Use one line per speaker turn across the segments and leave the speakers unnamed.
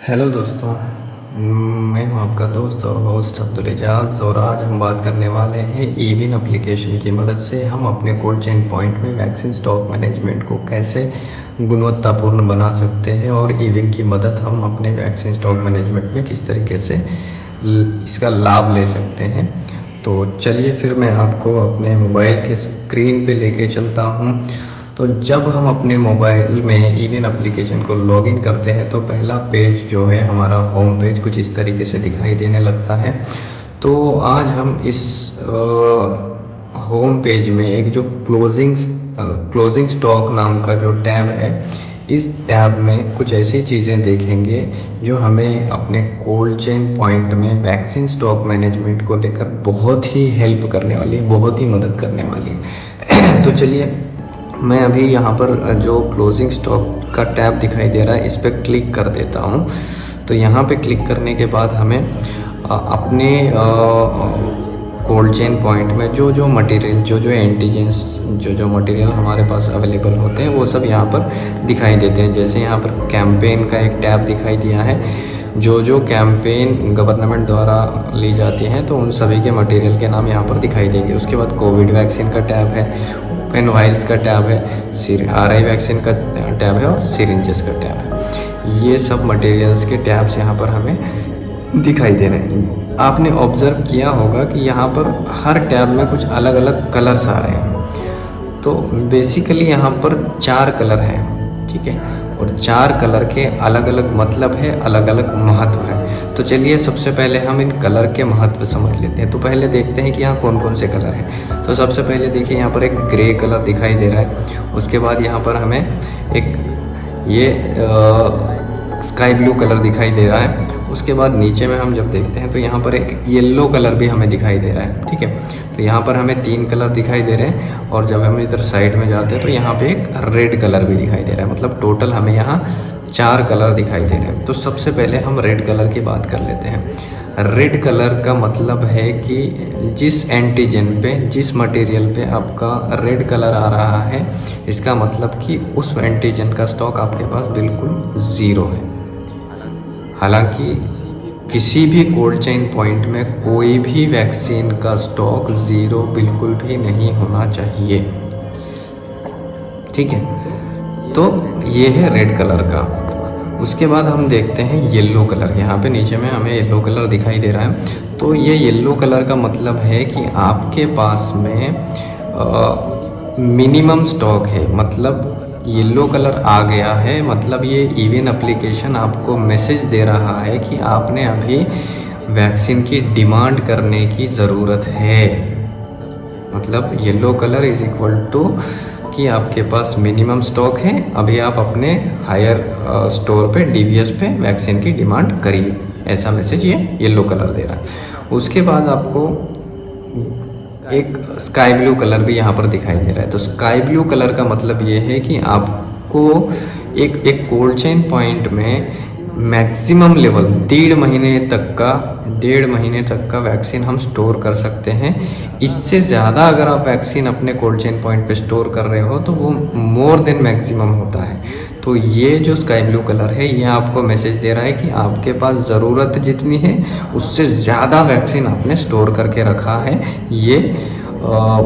Hello दोस्तों। मैं हूं आपका दोस्त और होस्ट अब्दुल एजाज, और आज हम बात करने वाले हैं ईविन एप्लीकेशन की मदद से हम अपने कोल्ड चेन पॉइंट में वैक्सीन स्टॉक मैनेजमेंट को कैसे गुणवत्तापूर्ण बना सकते हैं, और ईविन की मदद हम अपने वैक्सीन स्टॉक मैनेजमेंट में किस तरीके से इसका लाभ ले सकते हैं। तो चलिए फिर मैं आपको अपने मोबाइल के स्क्रीन पे लेके चलता हूं। तो जब हम अपने मोबाइल में ईविन एप्लीकेशन को लॉगिन करते हैं तो पहला पेज जो है हमारा होम पेज कुछ इस तरीके से दिखाई देने लगता है। तो आज हम इस होम पेज में एक जो क्लोजिंग स्टॉक नाम का जो टैब है, इस टैब में कुछ ऐसी चीज़ें देखेंगे जो हमें अपने कोल्ड चेन पॉइंट में वैक्सीन स्टॉक मैनेजमेंट को लेकर बहुत ही हेल्प करने वाली है, बहुत ही मदद करने वाली है। तो चलिए मैं अभी यहाँ पर जो क्लोजिंग स्टॉक का टैब दिखाई दे रहा है इस पर क्लिक कर देता हूँ। तो यहाँ पे क्लिक करने के बाद हमें अपने कोल्ड चेन पॉइंट में जो मटेरियल जो एंटीजेंस जो मटेरियल हमारे पास अवेलेबल होते हैं वो सब यहाँ पर दिखाई देते हैं। जैसे यहाँ पर कैंपेन का एक टैब दिखाई दिया है, जो कैंपेन गवर्नमेंट द्वारा ली जाती हैं तो उन सभी के मटेरियल के नाम यहाँ पर दिखाई देंगे। उसके बाद कोविड वैक्सीन का टैब है, ओपन वाइल्स का टैब है, RI वैक्सीन का टैब है और सिरिंजेस का टैब है। ये सब मटेरियल्स के टैब्स यहाँ पर हमें दिखाई दे रहे हैं। आपने ऑब्ज़र्व किया होगा कि यहाँ पर हर टैब में कुछ अलग अलग कलर्स आ रहे हैं। तो बेसिकली यहाँ पर 4 कलर हैं, ठीक है, और 4 कलर के अलग अलग मतलब है, अलग अलग महत्व है। तो चलिए सबसे पहले हम इन कलर के महत्व समझ लेते हैं। तो पहले देखते हैं कि यहाँ कौन कौन से कलर हैं। तो सबसे पहले देखिए यहाँ पर एक ग्रे कलर दिखाई दे रहा है। उसके बाद यहाँ पर हमें एक ये स्काई ब्लू कलर दिखाई दे रहा है। उसके बाद नीचे में हम जब देखते हैं तो यहाँ पर एक येलो कलर भी हमें दिखाई दे रहा है, ठीक है। तो यहाँ पर हमें 3 कलर दिखाई दे रहे हैं, और जब हम इधर साइड में जाते हैं तो यहाँ पे एक रेड कलर भी दिखाई दे रहा है। मतलब टोटल हमें यहाँ 4 कलर दिखाई दे रहे हैं। तो सबसे पहले हम रेड कलर की बात कर लेते हैं। रेड कलर का मतलब है कि जिस एंटीजन पे, जिस मटेरियल पे आपका रेड कलर आ रहा है, इसका मतलब कि उस एंटीजन का स्टॉक आपके पास बिल्कुल ज़ीरो है। हालांकि किसी भी कोल्ड चेन पॉइंट में कोई भी वैक्सीन का स्टॉक ज़ीरो बिल्कुल भी नहीं होना चाहिए, ठीक है। तो ये है रेड कलर का। उसके बाद हम देखते हैं येलो कलर। यहाँ पे नीचे में हमें येलो कलर दिखाई दे रहा है। तो ये येलो कलर का मतलब है कि आपके पास में मिनिमम स्टॉक है। मतलब येलो कलर आ गया है, मतलब ये ईविन एप्लीकेशन आपको मैसेज दे रहा है कि आपने अभी वैक्सीन की डिमांड करने की ज़रूरत है। मतलब yellow colour is equal to कि आपके पास मिनिमम स्टॉक है, अभी आप अपने हायर स्टोर पे, DVS पे वैक्सीन की डिमांड करिए। ऐसा मैसेज ये येलो कलर दे रहा है। उसके बाद आपको एक स्काई ब्लू कलर भी यहाँ पर दिखाई दे रहा है। तो स्काई ब्लू कलर का मतलब ये है कि आपको एक कोल्ड चेन पॉइंट में मैक्सिमम लेवल 1.5 महीने तक का वैक्सीन हम स्टोर कर सकते हैं। इससे ज़्यादा अगर आप वैक्सीन अपने कोल्ड चेन पॉइंट पे स्टोर कर रहे हो तो वो मोर देन मैक्सिमम होता है। तो ये जो स्काई ब्लू कलर है ये आपको मैसेज दे रहा है कि आपके पास ज़रूरत जितनी है उससे ज़्यादा वैक्सीन आपने स्टोर करके रखा है, ये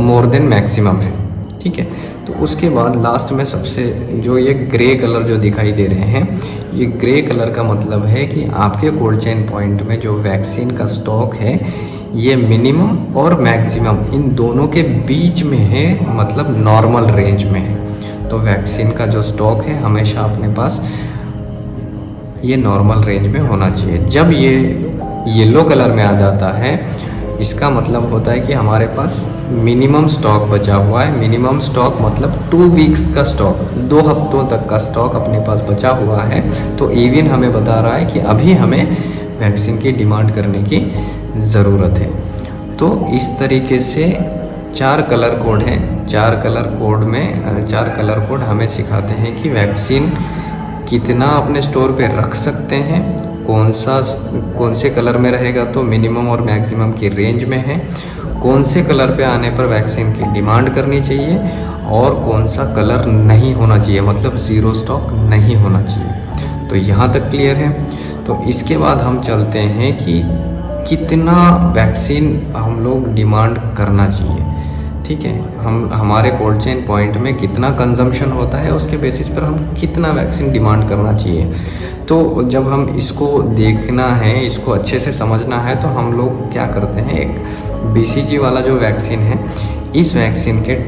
मोर देन मैक्सिमम है, ठीक है। तो उसके बाद लास्ट में सबसे जो ये ग्रे कलर जो दिखाई दे रहे हैं, ये ग्रे कलर का मतलब है कि आपके कोल्ड चेन पॉइंट में जो वैक्सीन का स्टॉक है ये मिनिमम और मैक्सिमम इन दोनों के बीच में है, मतलब नॉर्मल रेंज में है। तो वैक्सीन का जो स्टॉक है हमेशा अपने पास ये नॉर्मल रेंज में होना चाहिए। जब ये येलो कलर में आ जाता है इसका मतलब होता है कि हमारे पास मिनिमम स्टॉक बचा हुआ है। मिनिमम स्टॉक मतलब 2 वीक्स का स्टॉक, 2 हफ्तों तक का स्टॉक अपने पास बचा हुआ है। तो ईविन हमें बता रहा है कि अभी हमें वैक्सीन की डिमांड करने की ज़रूरत है। तो इस तरीके से 4 कलर कोड हैं। 4 कलर कोड में 4 कलर कोड हमें सिखाते हैं कि वैक्सीन कितना अपने स्टोर पे रख सकते हैं, कौन से कलर में रहेगा तो मिनिमम और मैक्सिमम की रेंज में है, कौन से कलर पे आने पर वैक्सीन की डिमांड करनी चाहिए और कौन सा कलर नहीं होना चाहिए, मतलब ज़ीरो स्टॉक नहीं होना चाहिए। तो यहाँ तक क्लियर है। तो इसके बाद हम चलते हैं कि कितना वैक्सीन हम लोग डिमांड करना चाहिए। ठीक है, हमारे कोल्ड चेन पॉइंट में कितना कंजम्पशन होता है उसके बेसिस पर हम कितना वैक्सीन डिमांड करना चाहिए। तो जब हम इसको देखना है, इसको अच्छे से समझना है, तो हम लोग क्या करते हैं, एक BCG वाला जो वैक्सीन है, इस वैक्सीन के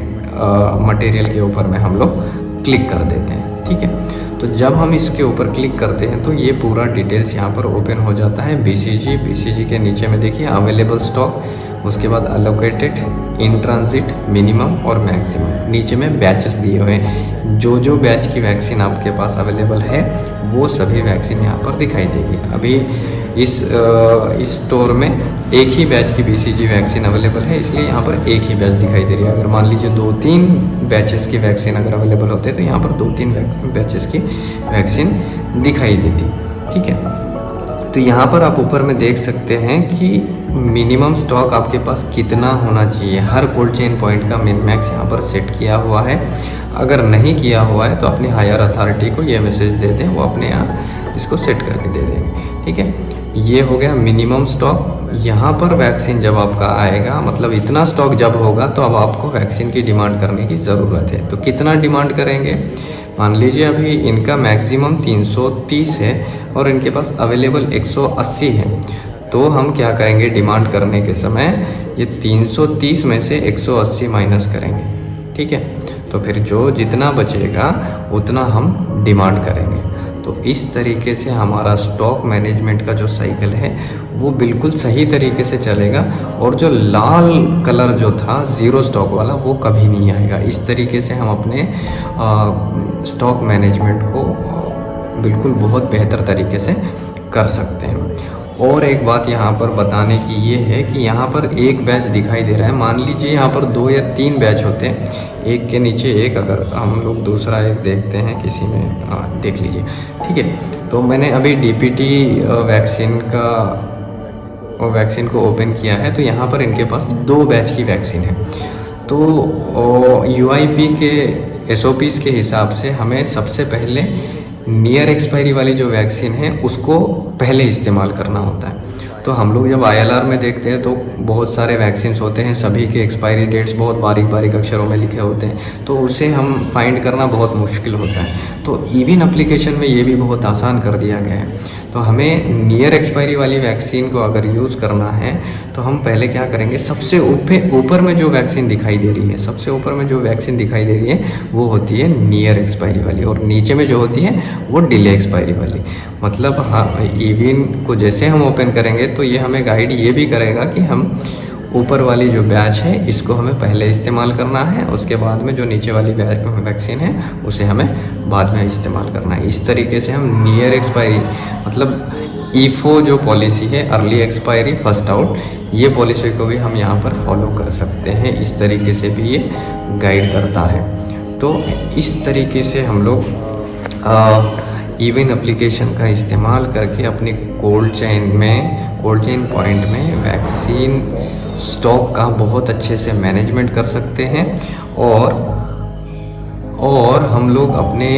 मटेरियल के ऊपर में हम लोग क्लिक कर देते हैं। ठीक है, तो जब हम इसके ऊपर क्लिक करते हैं तो ये पूरा डिटेल्स यहाँ पर ओपन हो जाता है। BCG के नीचे में देखिए अवेलेबल स्टॉक, उसके बाद अलोकेटेड, इन ट्रांजिट, मिनिमम और मैक्सिमम, नीचे में बैचेस दिए हुए हैं। जो बैच की वैक्सीन आपके पास अवेलेबल है वो सभी वैक्सीन यहाँ पर दिखाई देगी। अभी इस स्टोर में एक ही बैच की BCG वैक्सीन अवेलेबल है, इसलिए यहाँ पर एक ही बैच दिखाई दे रही है। अगर मान लीजिए 2-3 बैचेस की वैक्सीन अगर अवेलेबल होते तो यहाँ पर 2-3 बैचेस की वैक्सीन दिखाई देती। ठीक है, तो यहाँ पर आप ऊपर में देख सकते हैं कि मिनिमम स्टॉक आपके पास कितना होना चाहिए। हर कोल्ड चेन पॉइंट का मिन मैक्स यहाँ पर सेट किया हुआ है। अगर नहीं किया हुआ है तो अपनी हायर अथॉरिटी को ये मैसेज दे दें, वो अपने यहाँ इसको सेट करके दे देंगे। ठीक है, ये हो गया मिनिमम स्टॉक। यहाँ पर वैक्सीन जब आपका आएगा, मतलब इतना स्टॉक जब होगा तो अब आपको वैक्सीन की डिमांड करने की ज़रूरत है। तो कितना डिमांड करेंगे, मान लीजिए अभी इनका मैक्सिमम 330 है और इनके पास अवेलेबल 180 है, तो हम क्या करेंगे, डिमांड करने के समय ये 330 में से 180 माइनस करेंगे। ठीक है, तो फिर जो जितना बचेगा उतना हम डिमांड करेंगे। तो इस तरीके से हमारा स्टॉक मैनेजमेंट का जो साइकिल है वो बिल्कुल सही तरीके से चलेगा, और जो लाल कलर जो था ज़ीरो स्टॉक वाला वो कभी नहीं आएगा। इस तरीके से हम अपने स्टॉक मैनेजमेंट को बिल्कुल बहुत बेहतर तरीके से कर सकते हैं। और एक बात यहाँ पर बताने की ये है कि यहाँ पर एक बैच दिखाई दे रहा है। मान लीजिए यहाँ पर 2 या 3 बैच होते हैं, एक के नीचे एक, अगर हम लोग दूसरा एक देखते हैं किसी में, देख लीजिए। ठीक है, तो मैंने अभी DPT वैक्सीन को ओपन किया है, तो यहाँ पर इनके पास 2 बैच की वैक्सीन है। तो UIP के SOPs के हिसाब से हमें सबसे पहले नियर एक्सपायरी वाली जो वैक्सीन है उसको पहले इस्तेमाल करना होता है। तो हम लोग जब ILR में देखते हैं तो बहुत सारे वैक्सीन्स होते हैं, सभी के एक्सपायरी डेट्स बहुत बारीक बारीक अक्षरों में लिखे होते हैं, तो उसे हम फाइंड करना बहुत मुश्किल होता है। तो इविन एप्लीकेशन में ये भी बहुत आसान कर दिया गया है। तो हमें नियर एक्सपायरी वाली वैक्सीन को अगर यूज़ करना है तो हम पहले क्या करेंगे, सबसे ऊपर में जो वैक्सीन दिखाई दे रही है, सबसे ऊपर में जो वैक्सीन दिखाई दे रही है वो होती है नियर एक्सपायरी वाली, और नीचे में जो होती है वो डिले एक्सपायरी वाली। मतलब हाँ, इविन को जैसे हम ओपन करेंगे तो ये हमें गाइड ये भी करेगा कि हम ऊपर वाली जो बैच है इसको हमें पहले इस्तेमाल करना है, उसके बाद में जो नीचे वाली वैक्सीन है उसे हमें बाद में इस्तेमाल करना है। इस तरीके से हम नियर एक्सपायरी, मतलब EFO जो पॉलिसी है, अर्ली एक्सपायरी फर्स्ट आउट, ये पॉलिसी को भी हम यहाँ पर फॉलो कर सकते हैं। इस तरीके से भी ये गाइड करता है। तो इस तरीके से हम लोग इवन एप्लीकेशन का इस्तेमाल करके अपने कोल्ड चेन पॉइंट में वैक्सीन स्टॉक का बहुत अच्छे से मैनेजमेंट कर सकते हैं, और हम लोग अपने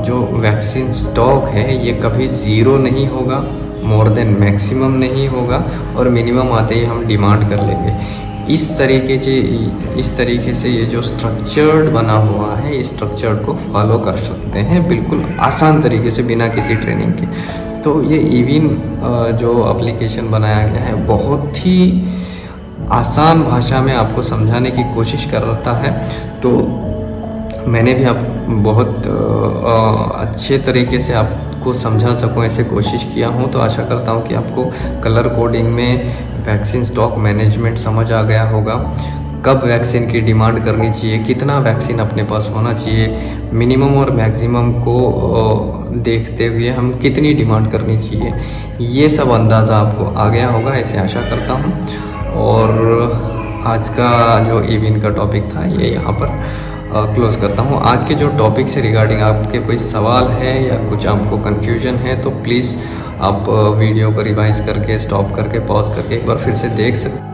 जो वैक्सीन स्टॉक है ये कभी ज़ीरो नहीं होगा, मोर देन मैक्सिमम नहीं होगा, और मिनिमम आते ही हम डिमांड कर लेंगे। इस तरीके से ये जो स्ट्रक्चर्ड बना हुआ है, इस स्ट्रक्चर को फॉलो कर सकते हैं बिल्कुल आसान तरीके से बिना किसी ट्रेनिंग के। तो ये इविन जो एप्लीकेशन बनाया गया है बहुत ही आसान भाषा में आपको समझाने की कोशिश करता है। तो मैंने भी आप बहुत अच्छे तरीके से आपको समझा सकूं ऐसे कोशिश किया हूं। तो आशा करता हूं कि आपको कलर कोडिंग में वैक्सीन स्टॉक मैनेजमेंट समझ आ गया होगा। कब वैक्सीन की डिमांड करनी चाहिए, कितना वैक्सीन अपने पास होना चाहिए, मिनिमम और मैक्सिमम को देखते हुए हम कितनी डिमांड करनी चाहिए, ये सब अंदाज़ा आपको आ गया होगा, ऐसे आशा करता हूँ। और आज का जो इवेंट का टॉपिक था ये यहाँ पर क्लोज़ करता हूँ। आज के जो टॉपिक से रिगार्डिंग आपके कोई सवाल है या कुछ आपको कन्फ्यूजन है तो प्लीज़ आप वीडियो को रिवाइज़ करके, स्टॉप करके, पॉज़ करके एक बार फिर से देख सकते